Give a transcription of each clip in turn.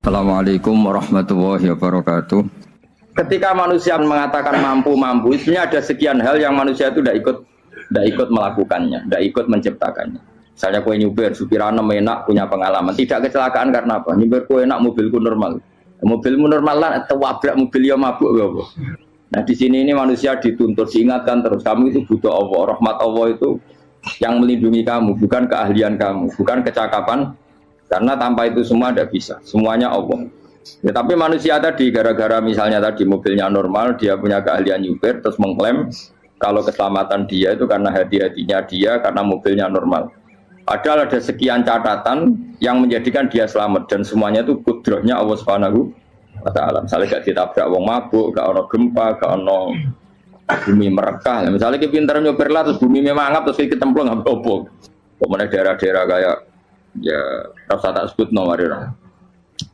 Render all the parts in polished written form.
Assalamualaikum warahmatullahi wabarakatuh. Ketika manusia mengatakan mampu, sebenarnya ada sekian hal yang manusia itu tidak ikut melakukannya, tidak ikut menciptakannya. Misalnya kue nyupir, supirana enak, punya pengalaman, tidak kecelakaan karena apa? Nyupir kue enak, mobilku normal, mobilmu normal lah, atau wabrak mobil yang mabuk, ya. Nah di sini ini manusia dituntut, diingatkan terus, kamu itu butuh Allah, rahmat Allah itu yang melindungi kamu, bukan keahlian kamu, bukan kecakapan. Karena tanpa itu semua tidak bisa, semuanya Allah. Ya, tapi manusia tadi gara-gara misalnya tadi mobilnya normal, dia punya keahlian nyupir, terus mengklaim kalau keselamatan dia itu karena hati-hatinya dia, karena mobilnya normal. Padahal ada sekian catatan yang menjadikan dia selamat dan semuanya itu kudrahnya Allah Subhanahu wa Ta'ala. Misalnya gak ditabrak wong mabuk, gak ono gempa, gak ono bumi merekah. Misalnya kita pintar nyupir lah, terus bumi memangap, terus kita ketemplung nggak apa-apa. Kemudian daerah-daerah kayak ya rasa tak sebut nomor orang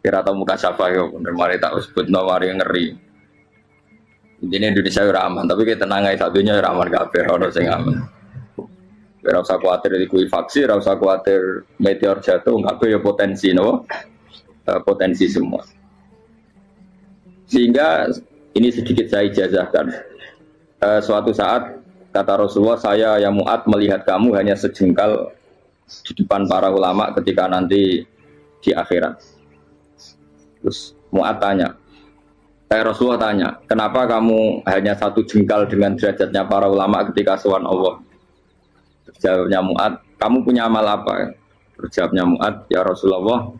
kira atau muka siapa ya mari tak sebut nomor yang ngeri. Intinya Indonesia aman, tapi kita tenang aja satunya aman kabeh ono sing aman. Ora usah kuwatir likuifaksi, ora usah kuwatir meteor jatuh, kabeh ya potensi no? Potensi semua. Sehingga ini sedikit saya ijazahkan. Suatu saat kata Rasulullah, saya yang Mu'ad melihat kamu hanya sejengkal di depan para ulama ketika nanti di akhirat. Terus Mu'ad tanya, Rasulullah tanya, kenapa kamu hanya satu jengkal dengan derajatnya para ulama ketika sowan Allah? Jawabnya Mu'ad, kamu punya amal apa? Jawabnya Mu'ad, ya Rasulullah,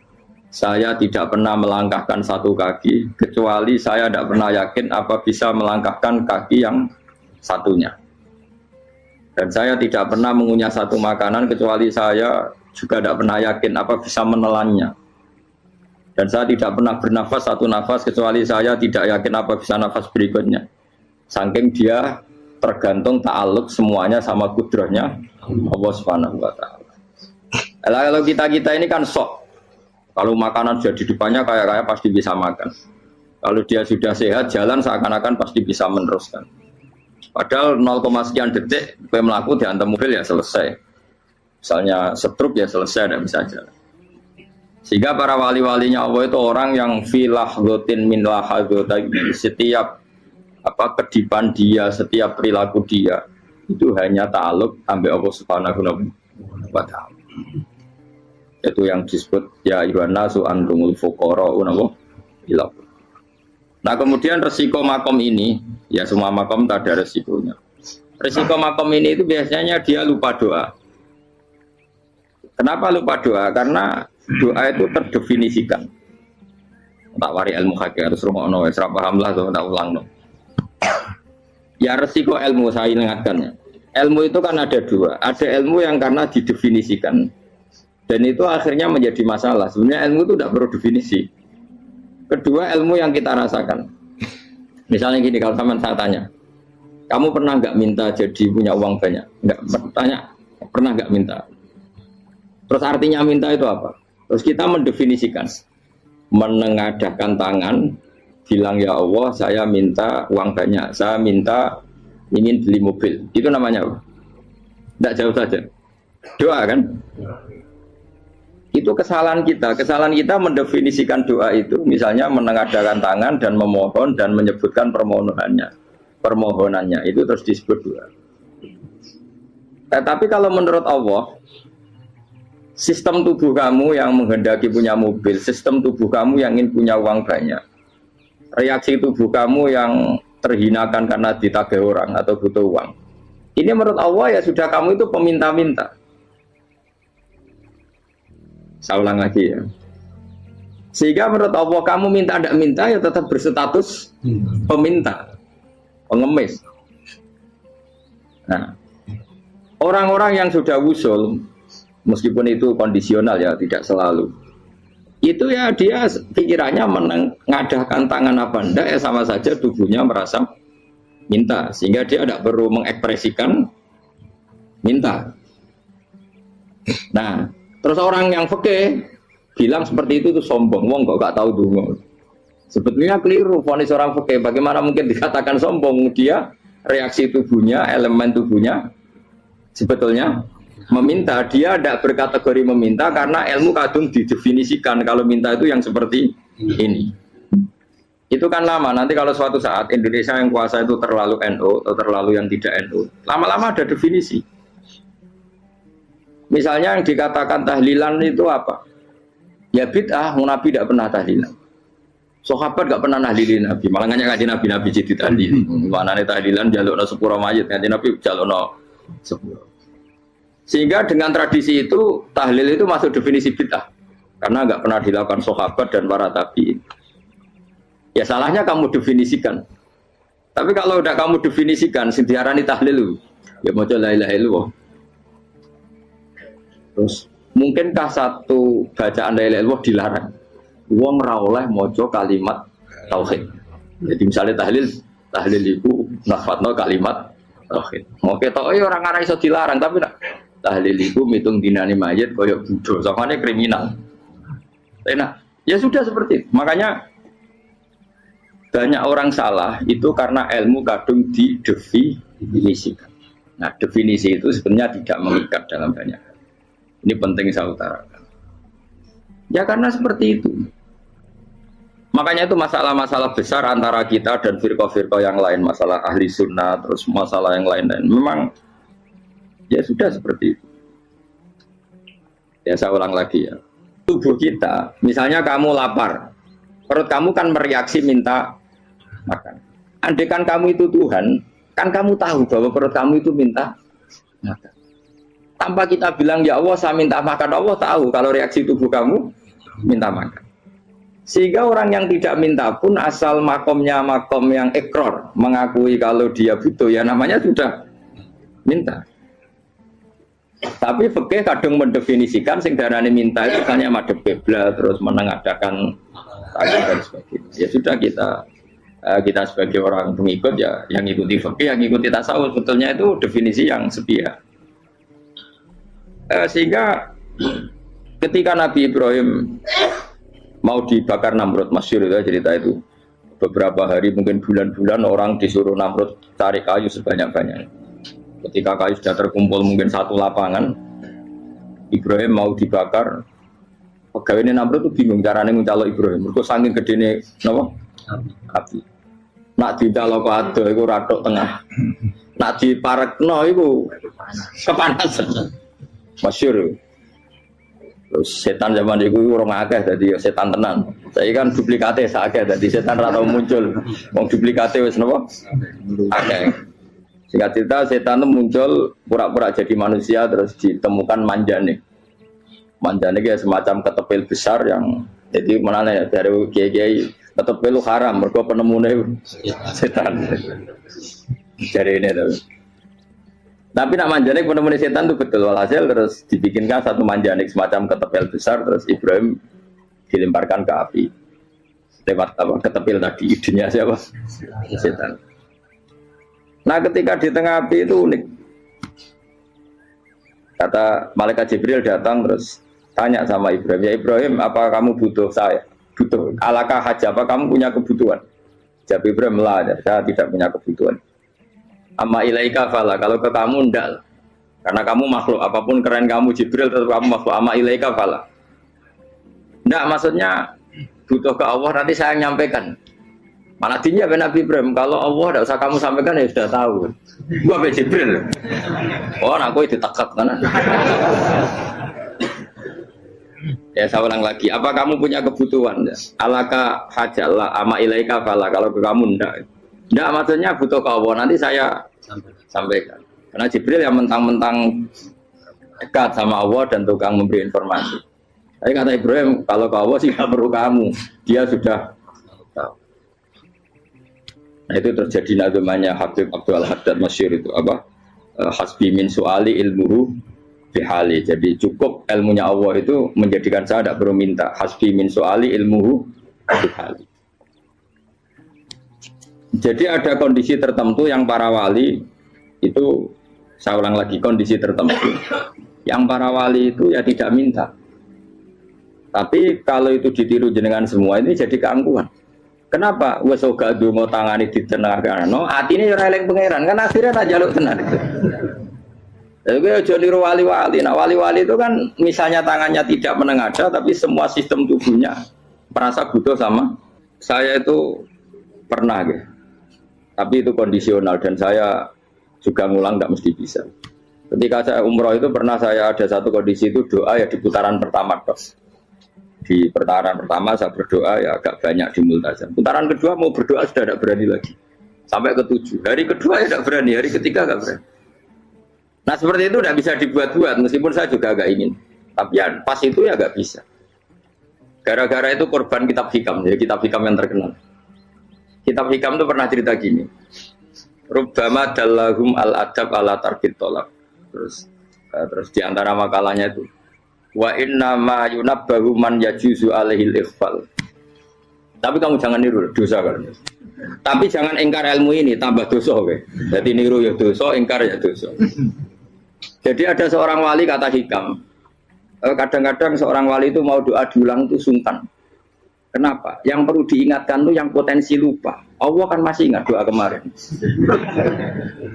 saya tidak pernah melangkahkan satu kaki kecuali saya tidak pernah yakin apa bisa melangkahkan kaki yang satunya. Dan saya tidak pernah mengunyah satu makanan kecuali saya juga tidak pernah yakin apa bisa menelannya. Dan saya tidak pernah bernafas satu nafas kecuali saya tidak yakin apa bisa nafas berikutnya. Saking dia tergantung ta'aluk semuanya sama kudrahnya Allah Subhanahu wa Ta'ala. Kalau kita ini kan sok. Kalau makanan sudah di depannya kayak pasti bisa makan. Kalau dia sudah sehat jalan seakan-akan pasti bisa meneruskan. Padahal 0, sekian detik gue melaku dihantam mobil ya selesai. Misalnya stroke ya selesai, tidak bisa jalan. Sehingga para wali-walinya Allah itu orang yang filahdotin min lahadotagi, setiap kedipan dia, setiap perilaku dia itu hanya ta'aluk ambil Allah Subhanahu wa Ta'ala. Itu yang disebut ya ayyuhan nasu antumul fuqara'u ila. Nah kemudian resiko makom ini, ya semua makom tak ada resikonya. Resiko makom ini itu biasanya dia lupa doa. Kenapa lupa doa? Karena doa itu terdefinisikan. Tak wari ilmu hakikat terus rumah serap paham lah tuh tak ulang no. Ya resiko ilmu saya ingatkan. Ilmu itu kan ada dua. Ada ilmu yang karena didefinisikan dan itu akhirnya menjadi masalah. Sebenarnya ilmu itu tidak perlu definisi. Kedua ilmu yang kita rasakan. Misalnya gini, kalau sama saya tanya, kamu pernah nggak minta jadi punya uang banyak? Nggak bertanya, pernah nggak minta? Terus artinya minta itu apa? Terus kita mendefinisikan, menengadahkan tangan, bilang ya Allah, saya minta uang banyak, saya minta ingin beli mobil. Itu namanya apa? Tidak jauh saja. Doa kan? Itu kesalahan kita mendefinisikan doa itu misalnya menengadahkan tangan dan memohon dan menyebutkan permohonannya itu terus disebut doa. Tapi kalau menurut Allah, sistem tubuh kamu yang menghendaki punya mobil, sistem tubuh kamu yang ingin punya uang banyak, reaksi tubuh kamu yang terhinakan karena ditagih orang atau butuh uang, ini menurut Allah ya sudah kamu itu peminta-minta. Saya ulang lagi ya. Sehingga menurut Allah kamu minta tidak minta ya tetap berstatus peminta, pengemis. Nah, orang-orang yang sudah wusul, meskipun itu kondisional ya tidak selalu, itu ya dia pikirannya mengadahkan tangan apa enggak ya sama saja tubuhnya merasa minta, sehingga dia tidak perlu mengekspresikan minta. Nah, terus orang yang fikih bilang seperti itu sombong, wong kok gak tahu dungo. Sebetulnya keliru vonis orang fikih. Bagaimana mungkin dikatakan sombong? Dia reaksi tubuhnya, elemen tubuhnya sebetulnya meminta. Dia tidak berkategori meminta karena ilmu kadung didefinisikan kalau minta itu yang seperti ini. Itu kan lama. Nanti kalau suatu saat Indonesia yang kuasa itu terlalu NU atau terlalu yang tidak NU, lama-lama ada definisi. Misalnya yang dikatakan tahlilan itu apa? Ya bid'ah, Nabi tidak pernah tahlilan. Sahabat tidak pernah nahlilin Nabi, malah nggak ngaji Nabi jadi tahlil. Mana nih tahlilan jalukno sepuro mayit, ngaji Nabi jalukno sepuro. Sehingga dengan tradisi itu tahlil itu masuk definisi bid'ah, karena nggak pernah dilakukan sahabat dan para tabi'in. Ya salahnya kamu definisikan. Tapi kalau udah kamu definisikan, diarani tahlil, ya mau la ilaha illallah. Terus mungkinkah satu bacaan la ilaha illallah dilarang? Wong ra oleh maca kalimat tauhid. Jadi misalnya tahlil itu nafadno kalimat tauhid. Mau ketoke orang arah iso dilarang, tapi nak tahlil itu mitung dinani mayit koyo bodoh, sakane kriminal. Enak. Ya sudah seperti itu. Makanya banyak orang salah itu karena ilmu kadung didefinisikan. Nah, definisi itu sebenarnya tidak mengikat dalam banyak hal. Ini penting saya utarakan. Ya karena seperti itu. Makanya itu masalah-masalah besar antara kita dan firqah-firqah yang lain, masalah ahli sunnah, terus masalah yang lain-lain. Memang ya sudah seperti itu. Ya saya ulang lagi ya. Tubuh kita, misalnya kamu lapar, perut kamu kan mereaksi minta makan. Andaikan kamu itu Tuhan, kan kamu tahu bahwa perut kamu itu minta makan. Tanpa kita bilang ya Allah saya minta makan, Allah tahu kalau reaksi tubuh kamu minta makan. Sehingga orang yang tidak minta pun asal makomnya makom yang ikrar, mengakui kalau dia butuh, ya namanya sudah minta. Tapi fikih kadang mendefinisikan sing darane minta itu hanya madhep kiblat terus menengadakan tangan dan sebagainya. Ya sudah kita sebagai orang pengikut ya yang ikuti fikih, yang ikuti tasawuf, sebetulnya itu definisi yang sepihak. Sehingga ketika Nabi Ibrahim mau dibakar Namrud, masyhur itu cerita itu, beberapa hari mungkin bulan-bulan orang disuruh Namrud cari kayu sebanyak-banyaknya. Ketika kayu sudah terkumpul mungkin satu lapangan, Ibrahim mau dibakar, pegawai Namrud itu bingung caranya mencalok Ibrahim. Mereka saking gedene napa? Api. Nak dicalok ado iku ratok tengah. Nak diparekno iku kepanasan. Masyhur. Terus setan zaman itu orang akeh, jadi setan tenan. Saya kan duplikatnya sakit, jadi setan rata muncul. Wong duplikatnya wis napa? Akeh. Singkat cerita setan itu muncul pura-pura jadi manusia terus ditemukan manjane. Manjane kayak semacam ketepil besar yang jadi mana ya dari kiai-kiai ketepil haram, mergo penemune setan. Jadi ini tuh. Tapi nak manjanik penemuan setan itu betul, walhasil terus dibikinkan satu manjanik semacam ketepil besar, terus Ibrahim dilemparkan ke api lewat apa ketepil tadi, idenya siapa? Setan. Nah ketika di tengah api itu unik, kata malaikat Jibril datang terus tanya sama Ibrahim, ya Ibrahim apa kamu butuh saya? Butuh, alakah haja, apa kamu punya kebutuhan? Jawab Ibrahim, lah saya tidak punya kebutuhan. Amma ilaika fala, kalau ke kamu ndak, karena kamu makhluk, apapun keren kamu Jibril tetap kamu makhluk. Amma ilaika fala, ndak maksudnya butuh ke Allah, nanti saya nyampaikan. Malah dinya Nabi Ibrahim, kalau Allah ndak usah kamu sampaikan ya sudah tahu. Gua be Jibril. Oh, aku itu takut kan. Ya saya ulang lagi, apa kamu punya kebutuhan? Alaka hajalah, amma ilaika fala, kalau ke kamu ndak. Nggak, maksudnya butuh ke Allah, nanti saya sampaikan. Karena Jibril yang mentang-mentang dekat sama Allah dan tukang memberi informasi. Tapi kata Ibrahim, kalau ke Allah sih nggak perlu kamu, dia sudah tahu. Nah itu terjadi nazamanya Habib Abdul Haddad masyhur itu apa? Hasbi min su'ali ilmuhu bihali. Jadi cukup ilmunya Allah itu menjadikan saya tidak perlu minta. Hasbi min su'ali ilmuhu bihali. Jadi ada kondisi tertentu yang para wali itu, saya ulang lagi, kondisi tertentu yang para wali itu ya tidak minta. Tapi kalau itu ditiru jenengan semua ini jadi keangkuhan. Kenapa? Wes ora ndonga tangane ditenangano, atine ora eling pangeran, kan akhirnya tak jaluk tenan. Jadi aja niru wali-wali. Nah wali-wali itu kan misalnya tangannya tidak menengadah tapi semua sistem tubuhnya merasa butuh sama saya itu pernah gitu. Tapi itu kondisional dan saya juga ngulang nggak mesti bisa. Ketika saya umroh itu pernah saya ada satu kondisi itu doa ya di putaran pertama tos. Di putaran pertama saya berdoa ya agak banyak di multazam. Putaran kedua mau berdoa sudah tidak berani lagi. Sampai ke-7. Hari kedua ya tidak berani, hari ketiga nggak berani. Nah seperti itu tidak bisa dibuat-buat meskipun saya juga agak ingin. Tapi ya pas itu ya nggak bisa. Gara-gara itu korban kitab hikam, ya kitab hikam yang terkenal. Kitab hikam itu pernah cerita gini. Rubbama dallahum al-adab ala tarkit tolak. Terus di antara makalahnya itu wa inna ma yunabbahu man yajuzu alaihil ikhfal. Tapi kamu jangan niru dosa kan. Tapi jangan ingkar ilmu ini tambah dosa oke. Jadi niru ya dosa, ingkar ya dosa. Jadi ada seorang wali kata hikam. Kadang-kadang seorang wali itu mau doa diulang itu sungkan. Kenapa? Yang perlu diingatkan tuh yang potensi lupa. Allah kan masih ingat doa kemarin.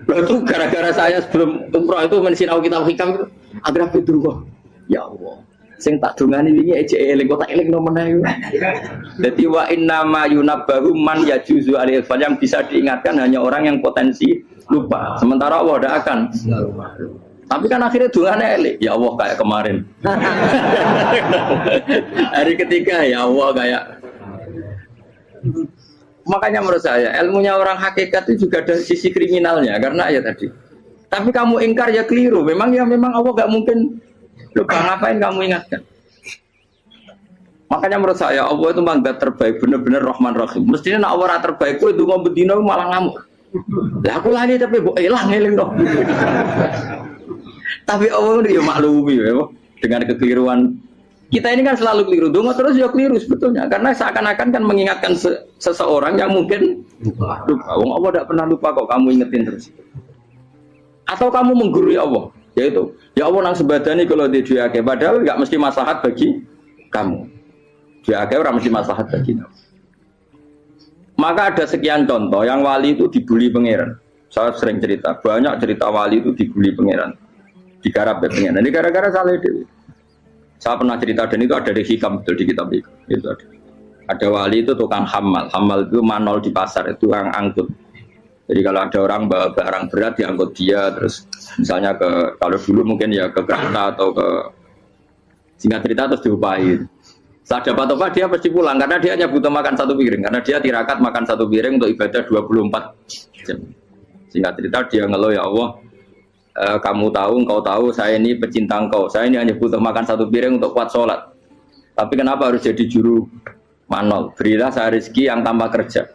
Itu gara-gara saya sebelum umroh itu mensinau kitab hikam itu agar fitrullah. Ya Allah, sing tak dongani wingi ejek eling kok tak eling nomene. Dadi wa inna ma yunabbahu man yajuzu alil fal yang bisa diingatkan hanya orang yang potensi lupa. Sementara Allah tidak akan. Tapi kan akhirnya dongane eling. Ya Allah kayak kemarin. Hari ketiga ya Allah kayak. Makanya menurut saya ilmunya orang hakikat itu juga ada sisi kriminalnya karena ya tadi. Tapi kamu ingkar ya keliru. Memang Allah gak mungkin lupa, ngapain kamu ingatkan? Makanya menurut saya Allah itu manggat terbaik benar-benar Rahman Rahim. Mestinya nak orang terbaik itu mau bedino malah ngamuk. Lah aku lagi tapi kok hilang eling dong. Tapi Allah itu ya maklumi ya, dengan kekeliruan. Kita ini kan selalu keliru, dongo terus ya keliru sebetulnya. Karena seakan-akan kan mengingatkan seseorang yang mungkin lupa. Wong Allah tidak pernah lupa kok kamu ingetin terus. Atau kamu menggurui Allah, yaitu ya Allah nang sebadani kalau dijuake, padahal nggak mesti maslahat bagi kamu. Dijuake orang mesti maslahat bagi kamu. Maka ada sekian contoh yang wali itu dibully pangeran. Saya sering cerita, banyak cerita wali itu dibully pangeran. Digarap ya pengen. Ini gara-gara salah itu. Saya pernah cerita dan itu ada di hikam betul di kitab itu ada. Ada wali itu tukang hamal. Hamal itu manol di pasar itu yang angkut. Jadi kalau ada orang bawa barang berat diangkut dia terus misalnya kalau dulu mungkin ya ke kereta atau ke singkat cerita terus diupahi. Saat dapat apa dia pasti pulang karena dia hanya butuh makan satu piring karena dia tirakat makan satu piring untuk ibadah 24 jam. Singkat cerita dia ngeluh ya Allah. Kamu tahu, engkau tahu, saya ini pecinta engkau. Saya ini hanya butuh makan satu piring untuk kuat sholat. Tapi kenapa harus jadi juru manol? Berilah saya rezeki yang tanpa kerja.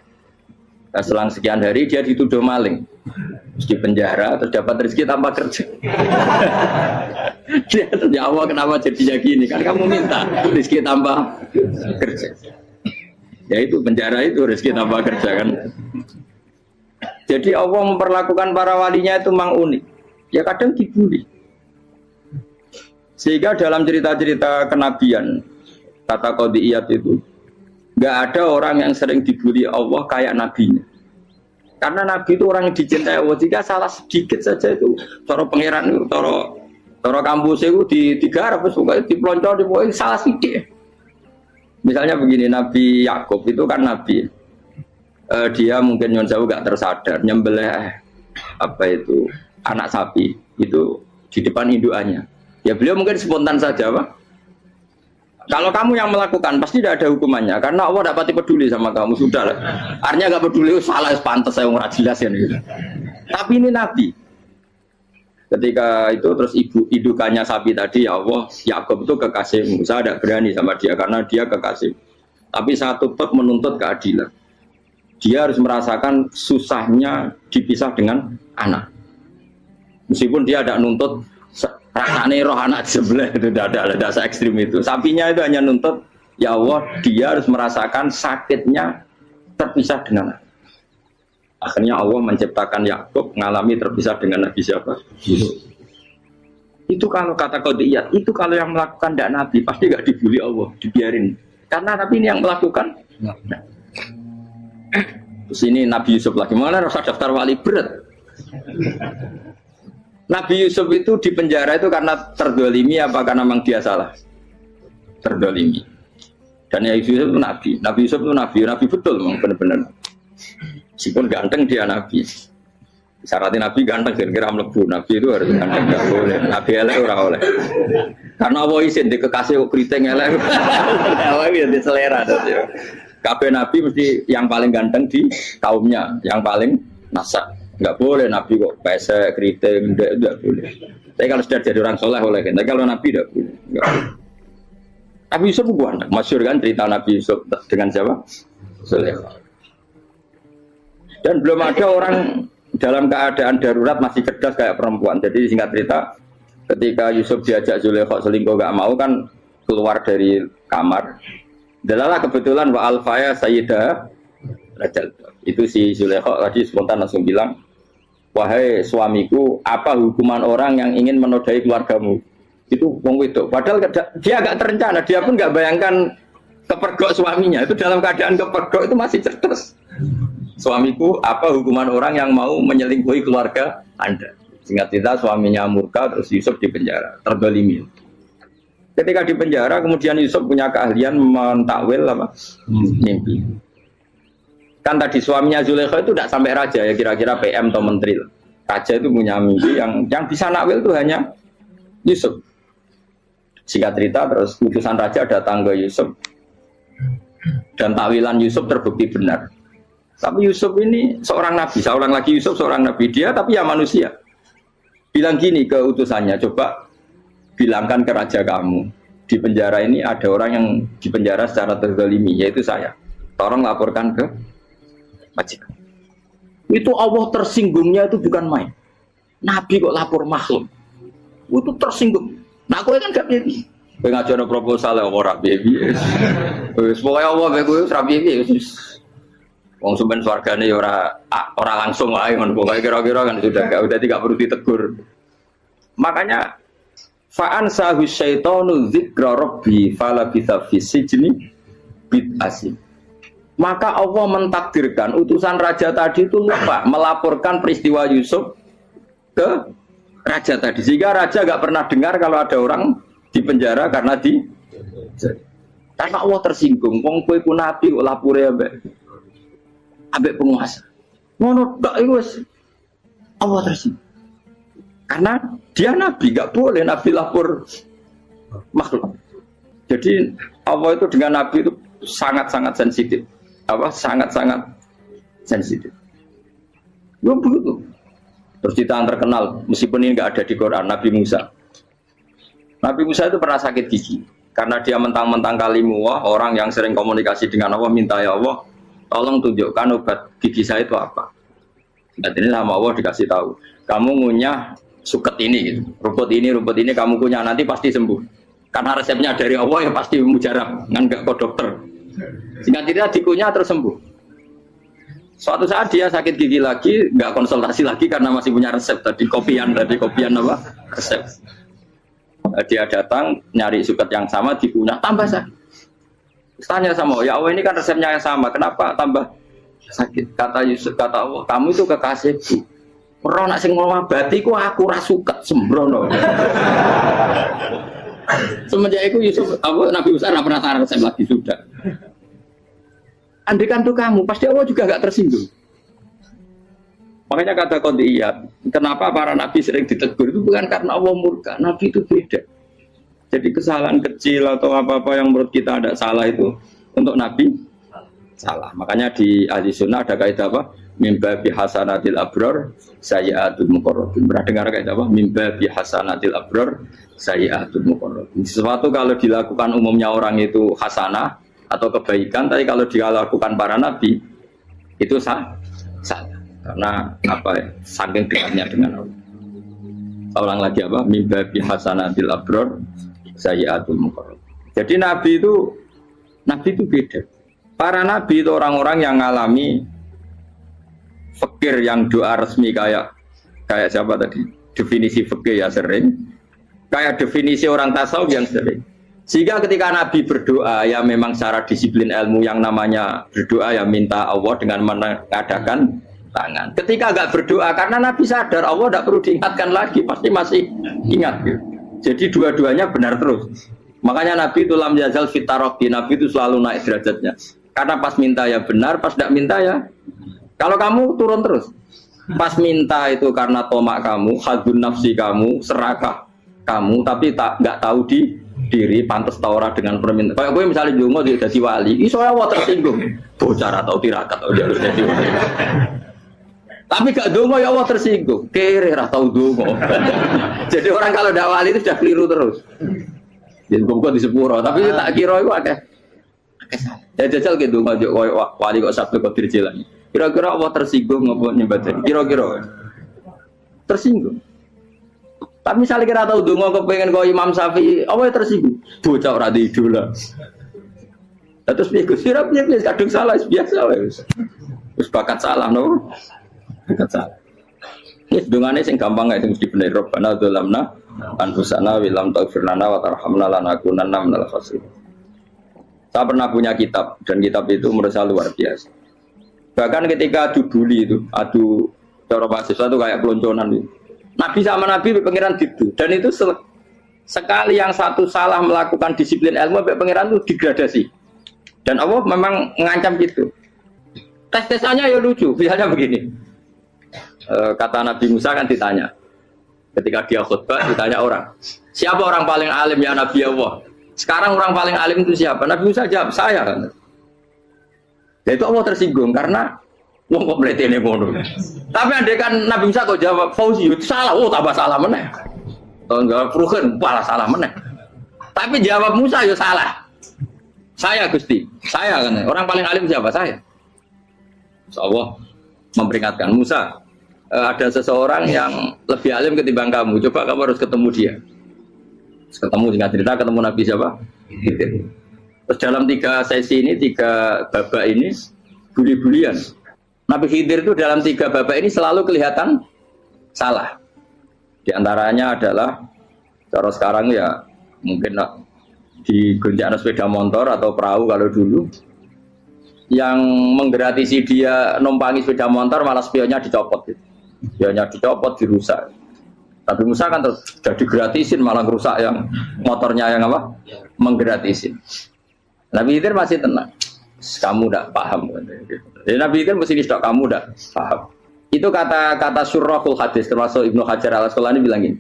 Nah, selang sekian hari dia dituduh maling. Terus di penjara, terus dapat rezeki tanpa kerja. Dia terus ya Allah kenapa jadinya gini? Kan kamu minta rezeki tanpa kerja. Ya itu penjara itu rezeki tanpa kerja kan. Jadi Allah memperlakukan para walinya itu memang unik. Ya kadang dibully. Sehingga dalam cerita-cerita kenabian kata qadiyat itu nggak ada orang yang sering dibully Allah kayak nabinya. Karena nabi itu orang yang dicintai Allah. Jika salah sedikit saja itu cara pangeran itu cara kampus itu digarap supaya dipelonco dipoin salah sedikit. Misalnya begini, Nabi Yakub itu kan nabi. Dia mungkin nyon jauh nggak tersadar nyembelih apa itu anak sapi itu di depan indukannya. Ya beliau mungkin spontan saja, Pak. Kalau kamu yang melakukan pasti tidak ada hukumannya karena Allah tidak pati peduli sama kamu sudah lah. Artinya nggak peduli salah pantas saya nggak jelas ya gitu. Tapi ini Nabi. Ketika itu terus indukannya sapi tadi ya Allah Yakub itu kekasihmu. Saya tidak berani sama dia karena dia kekasih. Tapi saya tetap menuntut keadilan. Dia harus merasakan susahnya dipisah dengan anak. Meskipun dia tidak nuntut rasanya roh anak sebelah itu tidak ada se-ekstrim itu. Sapinya itu hanya nuntut ya Allah dia harus merasakan sakitnya terpisah dengan anak. Akhirnya Allah menciptakan Yakub mengalami terpisah dengan Nabi siapa? Itu kalau kata qadiyat, itu kalau yang melakukan tidak Nabi pasti nggak dibully Allah, dibiarin. Karena Nabi ini yang melakukan. Terus ini Nabi Yusuf lagi, mana rasa daftar wali berat. Nabi Yusuf itu di penjara itu karena terdolimi apa karena memang dia salah? Terdolimi. Dan ya Yusuf itu nabi. Nabi Yusuf itu nabi betul memang benar-benar. Meskipun ganteng dia nabi. Syaratnya nabi ganteng kira-kira mlebu. Nabi itu harus ganteng, enggak boleh. Nabi elek ora oleh. Karena Allah izin di kekasih kok kriting elek. Allah ya di selera dadi. Kabeh nabi mesti yang paling ganteng di kaumnya, yang paling nasab. Enggak boleh nabi kok pesek, kriting, enggak boleh. Tapi kalau sudah jadi orang soleh boleh. Tapi kalau nabi enggak boleh. Nabi Yusuf bukan, masyhur kan cerita Nabi Yusuf dengan siapa? Zulaikha. Dan belum ada orang dalam keadaan darurat masih cerdas kayak perempuan. Jadi singkat cerita, ketika Yusuf diajak Zulaikha selingkuh gak mau kan keluar dari kamar. Dalalah kebetulan wa alfaya sayyidah rajal. Itu si Zulaikha tadi spontan langsung bilang, wahai suamiku, apa hukuman orang yang ingin menodai keluargamu? Itu wong wedok. Padahal dia agak terencana, dia pun nggak bayangkan kepergok suaminya. Itu dalam keadaan kepergok itu masih cerdas. Suamiku, apa hukuman orang yang mau menyelingkuhi keluarga Anda? Singkat cerita suaminya murka, terus Yusuf di penjara, terzalimi. Ketika di penjara, kemudian Yusuf punya keahlian mentakwil apa? Mimpi. Kan tadi suaminya Zulaikha itu tidak sampai raja ya, kira-kira PM atau menteri. Raja itu punya mimpi yang bisa nakwil itu hanya Yusuf. Singkat cerita terus utusan raja datang ke Yusuf dan takwilan Yusuf terbukti benar. Tapi Yusuf ini seorang nabi, saya ulang lagi Yusuf seorang nabi dia tapi ya manusia. Bilang gini ke utusannya, coba bilangkan ke raja kamu di penjara ini ada orang yang di penjara secara terzalimi yaitu saya. Tolong laporkan ke majikan. Itu Allah tersinggungnya itu bukan main. Nabi kok lapor makhluk. Itu tersinggung. Nah, aku kan gak piye. Kowe ngajono proposal ya ora piye. Wis pokoke Allah kowe kuwi ora piye. Wong sampean swargane ya ora langsung wae ngono pokoke kira-kira kan sudah tidak perlu ditegur. Makanya fa'an sahu syaitanu dzikra rabbi fala bisa fi sijni bid'asin. Maka Allah mentakdirkan utusan raja tadi itu lupa melaporkan peristiwa Yusuf ke raja tadi, sehingga raja gak pernah dengar kalau ada orang di penjara karena Allah tersinggung. Wong kowe ku nabi kok lapore ambek penguasa. Ngono tok iku wis Allah tersinggung. Karena dia nabi, gak boleh nabi lapor makhluk. Jadi Allah itu dengan nabi itu sangat-sangat sensitif. Sangat-sangat sensitif. Yo begitu. Terus cerita yang terkenal, meskipun ini nggak ada di Quran, Nabi Musa. Nabi Musa itu pernah sakit gigi, karena dia mentang-mentang kalimullah, orang yang sering komunikasi dengan Allah, minta ya Allah, tolong tunjukkan obat gigi saya itu apa. Dan ini sama Allah dikasih tahu, kamu ngunyah suket ini, gitu. rumput ini kamu kunyah nanti pasti sembuh. Karena resepnya dari Allah ya pasti mujarab, nggak ke dokter. Sehingga tidak dikunyah terus sembuh. Suatu saat dia sakit gigi lagi, nggak konsultasi lagi karena masih punya resep tadi kopian apa resep. Dia datang nyari suket yang sama dikunyah tambah sakit. Tanya sama ya Allah ini kan resepnya yang sama, kenapa tambah sakit? Kata Yusuf, kata Allah, kamu itu kekasihku. Ora nak sing ngobati ku aku ra suket sembrono. Semenjak itu Yusuf Nabi Musa ora pernah taruh resep lagi sudah. Andaikan tuh kamu, pasti Allah juga gak tersinggung. Makanya kata qadiyat, kenapa para nabi sering ditegur itu bukan karena Allah murka, nabi itu beda. Jadi kesalahan kecil atau apa-apa yang menurut kita ada salah itu untuk nabi salah. Makanya di ahli sunnah ada kaidah apa? Mimba bi hasanatil abror sayyi'atul muqarrabin. Pernah dengar kaidah apa? Mimba bi hasanatil abror sayyi'atul muqarrabin. Sesuatu kalau dilakukan umumnya orang itu hasanah atau kebaikan, tapi kalau dilakukan para nabi itu salah karena apa? Saking dekatnya dengan Allah. Saya ulang lagi apa? Mimba bi hasanatil abror sayyi'atul muqarrab. Jadi nabi itu beda. Para nabi itu orang-orang yang mengalami fikir yang doa resmi kayak siapa tadi? Definisi fikir ya sering. Kayak definisi orang tasawuf yang sering. Sehingga ketika Nabi berdoa ya memang secara disiplin ilmu yang namanya berdoa ya minta Allah dengan mengadakan tangan. Ketika enggak berdoa karena Nabi sadar Allah tidak perlu diingatkan lagi, pasti masih ingat. Jadi dua-duanya benar terus. Makanya Nabi itu lam yazal fitaroki, Nabi itu selalu naik derajatnya. Karena pas minta ya benar, pas tidak minta ya. Kalau kamu turun terus, pas minta itu karena tomak kamu, hadun nafsi kamu, serakah kamu, tapi nggak tahu diri, pantas taura dengan permintaan. Kayak gue misalnya dungo dia jadi wali, soalnya Allah tersinggung, bocah atau tirakat atau dia harus jadi wali. Tapi gak dungo ya Allah tersinggung, kere atau dungo. Jadi orang kalau tidak wali itu sudah keliru terus. Jadi gue di sepuro, tapi tak kira itu ada. Ya jajal gitu maju wali kok sabtu kok dirjilan. Kira-kira Allah tersinggung ngapa nyembah jadi? Kira-kira tersinggung. Tapi misalnya kira tahu donga kepengen kau Imam Syafi'i, apa yang tersinggung? Bocah ora di idola. Terus piye Gus? Piye kadung salah biasa wis. Wis bakat salah no. Bakat salah. Wis dongane sing gampang ae mesti bener Rabbana dzalamna anfusana wa lam taghfir lana wa tarhamna lanakunanna minal khasirin. Saya pernah punya kitab dan kitab itu menurut saya luar biasa. Bahkan ketika adu bully itu, adu cara mahasiswa itu kayak pelonconan itu. Nabi sama Nabi pengiran gitu. Dan itu sekali yang satu salah melakukan disiplin ilmu, pengiran itu degradasi. Dan Allah memang mengancam gitu. Tes-tesannya ya lucu. Misalnya begini. Kata Nabi Musa kan ditanya. Ketika dia khutbah ditanya orang. Siapa orang paling alim ya Nabi Allah? Sekarang orang paling alim itu siapa? Nabi Musa jawab, saya kan. Ya itu Allah tersinggung karena wong kok mletene ngono. Tapi andai kan Nabi Musa kok jawab Fauzi itu salah, tambah salah meneh. Tahun jawab Ruhen, malah salah meneh. Tapi jawab Musa ya salah. Saya Gusti, saya kan. Orang paling alim siapa? Saya. Allah memperingatkan Musa, ada seseorang yang lebih alim ketimbang kamu. Coba kamu harus ketemu dia. Ketemu singkat cerita ketemu Nabi siapa? Terus dalam 3 sesi ini, 3 babak ini buli-bulian. Nabi Khidir itu dalam 3 babak ini selalu kelihatan salah. Di antaranya adalah cara sekarang ya mungkin di gonjaan sepeda motor atau perahu kalau dulu yang menggratisi dia numpangi sepeda motor malah spionnya dicopot gitu. Spionnya dicopot, dirusak. Tapi Musa kan terus sudah digratisin malah rusak yang motornya yang apa? Menggratisin. Nabi Khidir masih tenang. Kamu tidak paham. Jadi Nabi Khidir mesti distok kamu tidak paham. Itu kata Syurrahul Hadis termasuk Ibnu Hajar Al-Asqalani bilang gini.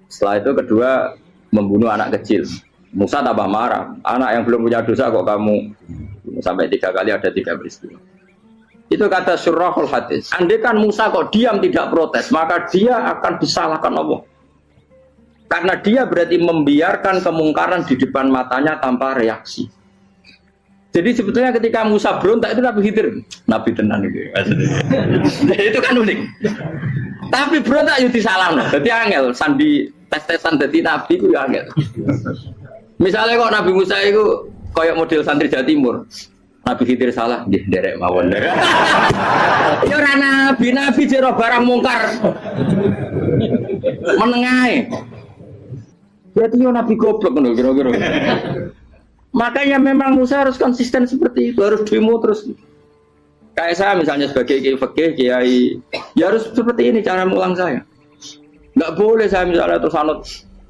Setelah itu kedua membunuh anak kecil. Musa tambah marah. Anak yang belum punya dosa kok kamu sampai 3 kali ada 3 peristiwa. Itu kata Syurrahul Hadis. Andai kan Musa kok diam tidak protes, maka dia akan disalahkan Allah. Karena dia berarti membiarkan kemungkaran di depan matanya tanpa reaksi. Jadi sebetulnya ketika Musa berontak itu Nabi Khidir, Nabi tenan itu. Itu kan unik. Tapi berontak itu disalahkan. Jadi angel sandi tes-tesan jadi Nabi itu ya angel. Misalnya kok Nabi Musa itu kayak model santri Jawa Timur. Nabi Khidir salah, nggih nderek mawon. Ya ora nabi jero barang mungkar. Menengae. Berarti yo nabi goblok ngono kira-kira. Makanya memang Musa harus konsisten seperti itu, harus demo terus. Kayak saya misalnya sebagai kiai fikih, kiai ya harus seperti ini cara mulang saya. Enggak boleh saya misalnya terus anut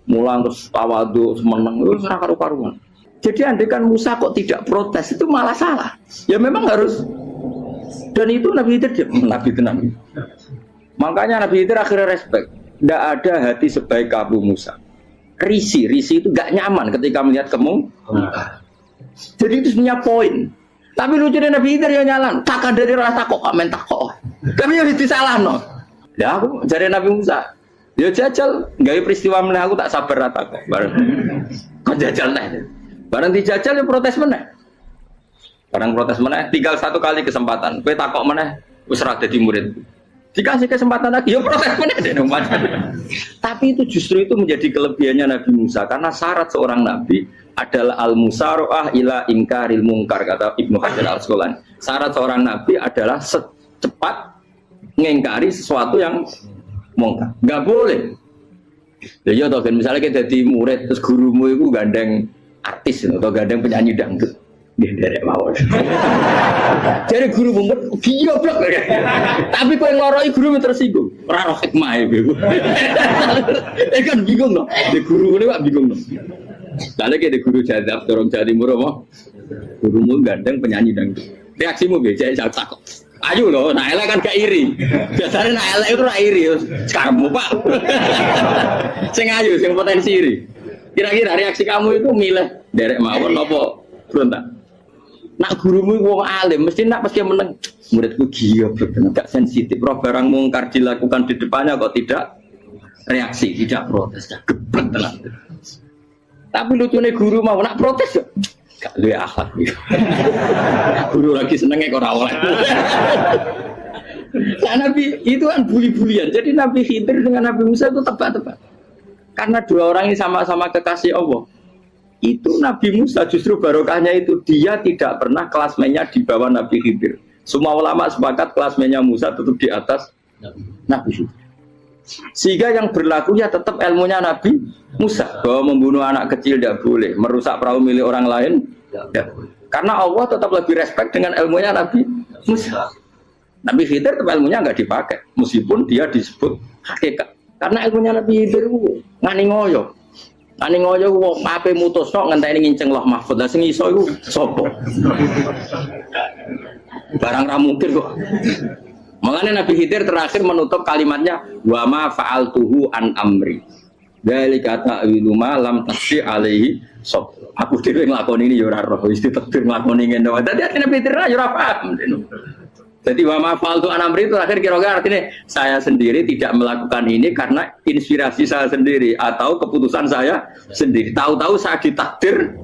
mulang terus tawadhu semeneng itu ora karu-karuan. Jadi andai kan Musa kok tidak protes itu malah salah. Ya memang harus. Dan itu Nabi Khidir Nabi tenang. Makanya Nabi Khidir akhirnya respect. Tidak ada hati sebaik Abu Musa. Risi itu gak nyaman ketika melihat kamu. Jadi itu sebenarnya poin. Tapi lucunya Nabi Khidir ya nyalan. Takkan dari rasa kok kamen takok. Tapi yang disalah no. Ya aku cari Nabi Musa. Dia jajal, gak peristiwa meneh aku tak sabar rata kok. Bareng. Kok jajal nih. Barang dijajal ya protes meneh. Barang protes meneh, tinggal 1 kali kesempatan. Kowe takok meneh wis ora dadi murid. Dikasih kesempatan lagi ya protes meneh deh. Tapi itu justru itu menjadi kelebihannya Nabi Musa karena syarat seorang nabi adalah al-musara'ah ila inkaril munkar kata Ibnu Hajar Al-Asqalani. Syarat seorang nabi adalah secepat mengingkari sesuatu yang mungkar. Enggak boleh. Ya toh misalnya kita jadi murid terus gurumu itu gandeng artis atau gandeng penyanyi dangdut dia derek mawon. Jadi guru bumbet goblok. Tapi kowe ngloroi guru tersinggung. Ora ro hikmah e. Kan bingung loh. Di guru ini Pak bingung loh. Lalu kita guru jadab, dorong Jawa Timur apa? Gurumu gandeng penyanyi dangdut. Reaksimu biasa saya takut. Ayo loh, nak elek kan gak iri. Biasanya nak elek itu gak iri. Kamu pak. Sing ayu, sing potensi iri. Kira-kira reaksi kamu itu milih derek mawon apa berontak? Nak gurumu wong alim, mesti nak pasti meneng. Muridku gila, gak sensitif. Roh barang mungkar dilakukan di depannya kok tidak reaksi, tidak protes, geblek tenan. Tapi lucunya guru mau nak protes ya, gak luwe akhlak. Guru lagi senengnya kok ora oleh. Nah, Nabi itu kan bully-bulian. Jadi Nabi Khidir dengan Nabi Musa itu tebak-tebak. Karena dua orang ini sama-sama kekasih Allah. Itu Nabi Musa justru barokahnya itu dia tidak pernah kelasmennya di bawah Nabi Khidir. Semua ulama sepakat kelasmennya Musa tetap di atas Nabi Khidir. Sehingga yang berlaku ya tetap ilmunya Nabi Musa, bahwa membunuh anak kecil tidak boleh, merusak perahu milik orang lain tidak boleh. Karena Allah tetap lebih respect dengan ilmunya Nabi Musa. Nabi Khidir tetap ilmunya nggak dipakai, meskipun dia disebut hakikat. Karena ilmunya Nabi Khidir ngani ngoyo. Ngani ngoyo wong ape mutusno ngenteni nginceng Loh Mahfud. Lah sing iso iku sapa? Barang ra mungkin kok. Makanya Nabi Khidir terakhir menutup kalimatnya wa ma fa'altuhu an amri. Dzalika ta'wilu ma lam tasbi alaihi sab. Aku dhewe nglakoni ini ya ora roh, wis ditakdir nglakoni ngene wae. Dadi Nabi Khidir ya ora paham. Jadi wa ma fa'altu an amri itu akhir kira-kira artinya saya sendiri tidak melakukan ini karena inspirasi saya sendiri atau keputusan saya sendiri. Tahu-tahu saya ditakdir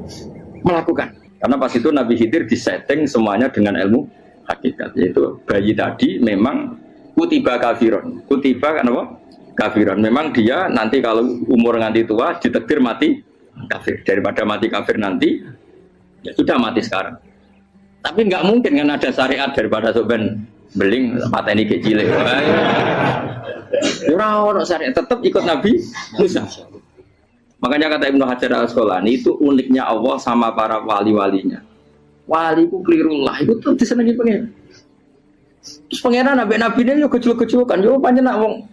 melakukan. Karena pas itu Nabi Khidir disetting semuanya dengan ilmu hakikat, yaitu bayi tadi memang kutiba kafiron, kutiba kan apa? Kafiron. Memang dia nanti kalau umur nganti tua ditakdir mati kafir. Daripada mati kafir nanti, ya sudah mati sekarang. Tapi nggak mungkin kan ada syariat daripada soben beling pateni kecil. Ora syariat, tetap ikut Nabi Musa. Makanya kata Ibnu Hajar Al-Asqalani itu uniknya Allah sama para wali-walinya. Wali ku klirullah itu tuh disenengi pengen. Terus pengenan nabi-nabi ini yo kecil-kecil kan yo panjang nak wong.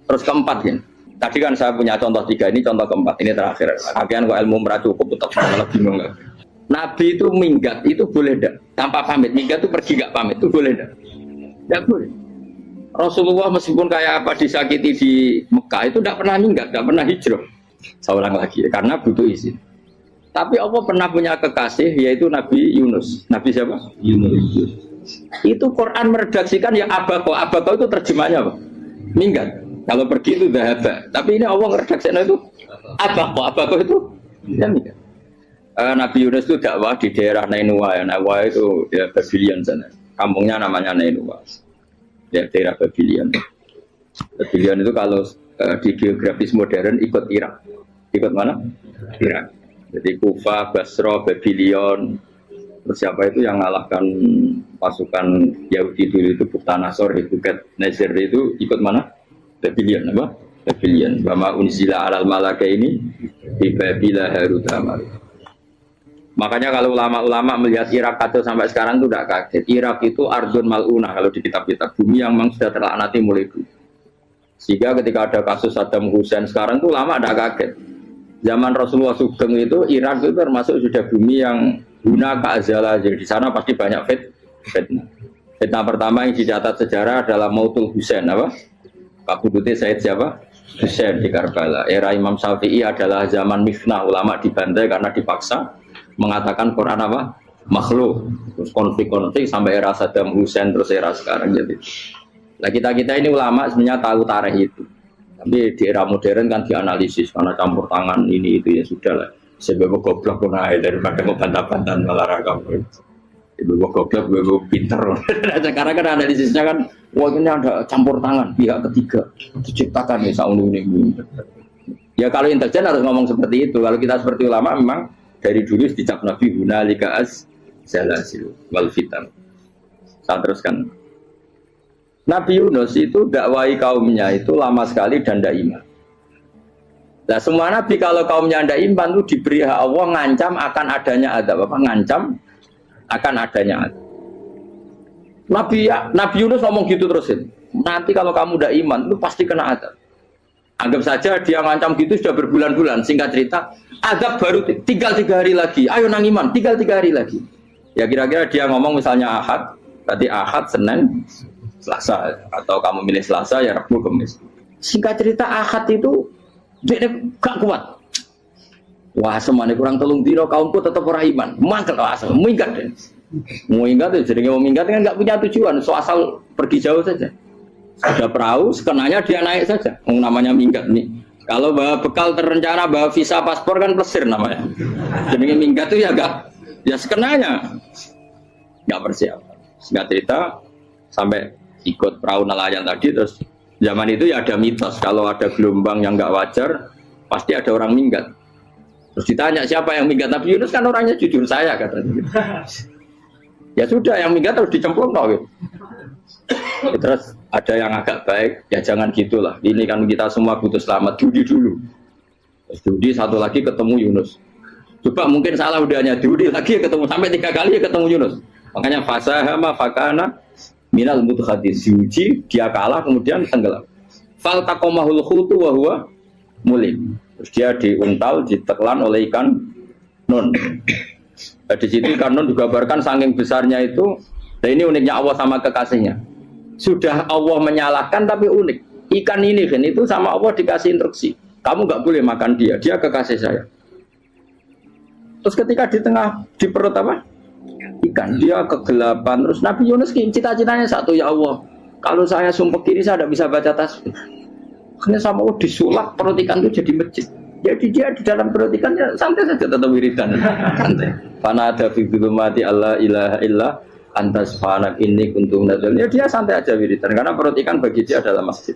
Terus keempat kan. Tadi kan saya punya contoh 3, ini contoh keempat, ini terakhir. Akhirnya kok ilmu meracu cukup malah bingung. Nabi itu minggat itu boleh enggak? Tanpa pamit, minggat itu pergi enggak pamit itu boleh enggak? Enggak boleh. Rasulullah meskipun kayak apa disakiti di Mekah itu enggak pernah minggat, enggak pernah hijrah. Saya ulang lagi karena butuh izin. Tapi Allah pernah punya kekasih yaitu Nabi Yunus. Nabi siapa? Yunus. Itu Quran meredaksikan ya abako. Abako itu terjemahnya apa? Minggat. Kalau pergi itu dahaba. Tapi ini Allah meredaksikan itu abako. Abako itu ya minggat. Nabi Yunus itu dakwah di daerah Nainua. Nainua itu ya Babylon sana. Kampungnya namanya Nainua. Ya daerah Babylon. Babylon itu kalau di geografis modern ikut Irak. Ikut mana? Irak. Jadi Kufa, Basra, Babylon, terus siapa itu yang mengalahkan pasukan Yahudi dulu itu Buktanasor, Buket Nasir itu ikut mana? Babylon, apa? Babylon. Bama unzila alal malaka ini di Babila Harut Amar. Makanya kalau ulama-ulama melihat Irak kacau sampai sekarang itu tidak kaget. Irak itu Ardun Mal'unah kalau di kitab-kitab, bumi yang memang sudah terlaknati mulai dulu. Sehingga ketika ada kasus Saddam Hussein sekarang itu ulama tidak kaget. Zaman Rasulullah Sugeng itu Irak itu termasuk sudah bumi yang guna keazalah. Jadi di sana pasti banyak fitnah. Fitnah pertama yang dicatat sejarah adalah Mautul Husain apa? Kabudutnya Said siapa? Husain di Karbala. Era Imam Syafi'i adalah zaman mifnah, ulama dibantai karena dipaksa mengatakan Quran apa? Makhluk. Terus konflik-konflik sampai era Saddam Hussein terus era sekarang jadi. Nah kita ini ulama sebenarnya tahu tarikh itu. Tapi di era modern kan dianalisis karena campur tangan ini itu ya sudah lah. Sebab goblok pun aja daripada membantah-bantahan olahraga. Ibu goblok, ibu pinter. Sekarang kan analisisnya kan, wah ini ada campur tangan pihak ketiga diciptakan ya saunu ini. Ya kalau intelijen harus ngomong seperti itu. Kalau kita seperti ulama memang dari dulu dicap Nabi hunalika az-zalasil wal fitan. Saya teruskan. Nabi Yunus itu dakwai kaumnya itu lama sekali dan tidak iman. Nah semua nabi kalau kaumnya tidak iman itu diberi hak Allah ngancam akan adanya adab apa? Ngancam akan adanya adab. Nabi Yunus ngomong gitu terusin. Nanti kalau kamu tidak iman itu pasti kena adab. Anggap saja dia ngancam gitu sudah berbulan-bulan. Singkat cerita Adab baru tinggal 3 hari lagi. Ayo nang iman, tinggal 3 hari lagi. Ya kira-kira dia ngomong misalnya Ahad, berarti Ahad, Senin, Selasa, atau kamu milih Selasa ya Rabu, Kamis. Singkat cerita Ahad itu dia gak kuat. Wah semane kurang telung dino kaumku tetap orang iman. Mangkel asal minggat deh. Mau minggat ya jadi mau minggat kan nggak punya tujuan. So asal pergi jauh saja. Ada perahu, sekenanya dia naik saja. Namanya minggat nih. Kalau bawa bekal terencana, bawa visa, paspor kan plesir namanya. Jadi minggat itu ya enggak, ya sekenanya nggak persiapan. Singkat cerita sampai ikut perahu nelayan tadi, terus zaman itu ya ada mitos kalau ada gelombang yang nggak wajar pasti ada orang minggat. Terus ditanya siapa yang minggat, Nabi Yunus kan orangnya jujur saya katanya. Gitu. Ya sudah yang minggat harus dicemplung gitu. Terus ada yang agak baik, ya jangan gitulah. Ini kan kita semua butuh selamat, judi dulu. Terus judi satu lagi ketemu Yunus. Coba mungkin salah udahnya judi lagi ketemu sampai 3 kali ketemu Yunus. Makanya fasahama fakana minal mudhadis, diuji dia kalah kemudian tenggelam. Fal taqamahul khutu wa huwa mulim. Terus dia diuntal, ditelan oleh ikan nun. Di situ ikan nun digambarkan saking besarnya itu. Dan ini uniknya Allah sama kekasihnya. Sudah Allah menyalahkan tapi unik. Ikan ini kan itu sama Allah dikasih instruksi. Kamu nggak boleh makan dia, dia kekasih saya. Terus ketika di tengah di perut apa? Ikan, dia kegelapan. Terus Nabi Yunus cita-citanya satu, ya Allah. Kalau saya sumpah kiri saya tidak bisa baca tasbih. Karena sama Allah disulap perut ikan itu jadi masjid. Jadi dia di dalam perut ikannya santai saja tetap wiridan. Santai. Fana ada fi dzulumati alla ilaha illa antas fanak ini kuntum nazal. Ya dia santai aja wiridan karena perut ikan bagi dia adalah masjid.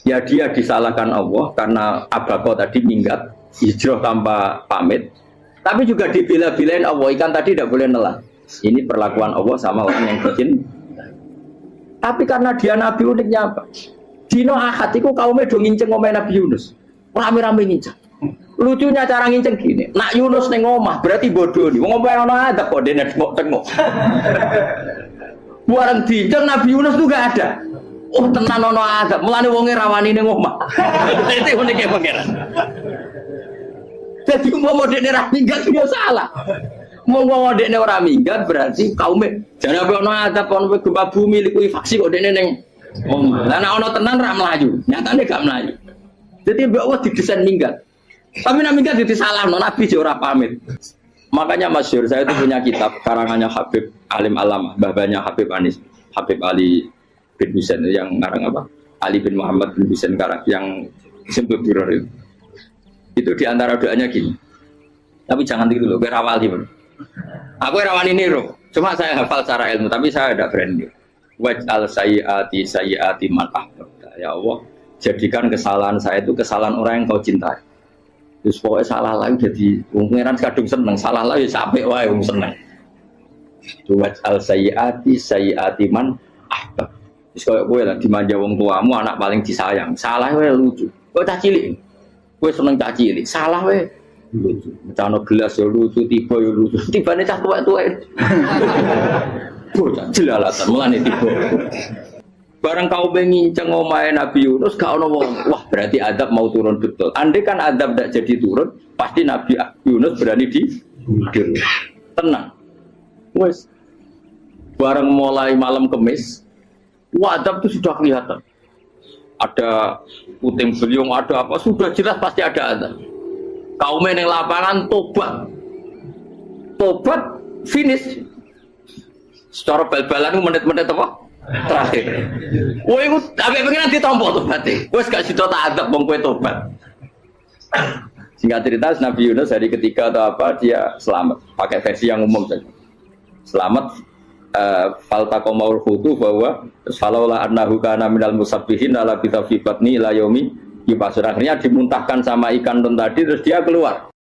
Ya dia disalahkan Allah karena abako tadi minggat hijrah tanpa pamit. Tapi juga dibela-belain Allah, ikan tadi tidak boleh nelan. Ini perlakuan Allah sama orang yang bikin. Tapi karena dia Nabi uniknya apa? Dino Ahad itu kaumnya do nginceng omah Nabi Yunus. Rame-rame nginceng. Lucunya cara nginceng gini. Nak Yunus ning omah berarti bodoh nih. Wong omah ana adab kok dene tengok. Buareng dinceng Nabi Yunus tuh gak ada. Oh tenan ana adab. Mulane wonge rawani ning omah. Itu unike pangeran. Jadi umpama dekne ra minggat dia salah. Umpama dekne ora minggat berarti kaumnya jane ono adab ono gempa bumi likuifaksi kok dekne ning omah. Lah nek ono tenan ra mlayu, nyatane gak mlayu. Jadi mbak Allah didesain minggat. Tapi nek minggat disalahno Nabi yo ora pamit. Makanya masyhur saya itu punya kitab karangannya Habib Alim Alam, babanya Habib Anis, Habib Ali bin Husain yang ngarang apa? Ali bin Muhammad bin Husain karang yang disebut Biror itu. Itu diantara doanya gini. Tapi jangan tiru loh, gue rawali bro. Aku rawan ini bro. Cuma saya hafal secara ilmu, tapi saya ada branding. Waj'al sayyiati man ahbabta. Ya Allah, jadikan kesalahan saya itu kesalahan orang yang kau cintai. Terus pokoknya salah lagi jadi pengiran kadung seneng, salah lagi sampai wae wong seneng. Waj'al sayyiati man ahbab. Terus koyo kowe lah dimanja wong tuamu, anak paling disayang. Salah wae lucu. Kok cah cilik. Kowe seneng cah cilik, salah wae. Lucu. Mecano gelas yo lucu, tiba yo lucu. Tibane cah tuwek-tuwek. Bocah jelalatan mulane tiba. Barang kau nginceng omahe Nabi Yunus gak ono wong. Wah, berarti adab mau turun betul. Andai kan adab tidak jadi turun, pasti Nabi Yunus berani di tenang. Wes. Barang mulai malam Kamis, adab itu sudah kelihatan. Ada puting beliung, ada apa, sudah jelas pasti ada adab. Kaum yang lapangan tobat finish. Secara bal-balan menit-menit apa? Terakhir. Wah itu sampai pengen ditompo tobatnya. Wes gak sido tak adab bang kue tobat. Singkat cerita Nabi Yunus hari ketiga atau apa dia selamat. Pakai versi yang umum saja. Selamat. Faltaqamaul hutu bahwa falaulah annahu kana minal musabbihin ala bi tafiqatni la yaumi yubasir. Akhirnya dimuntahkan sama ikan tun tadi terus dia keluar.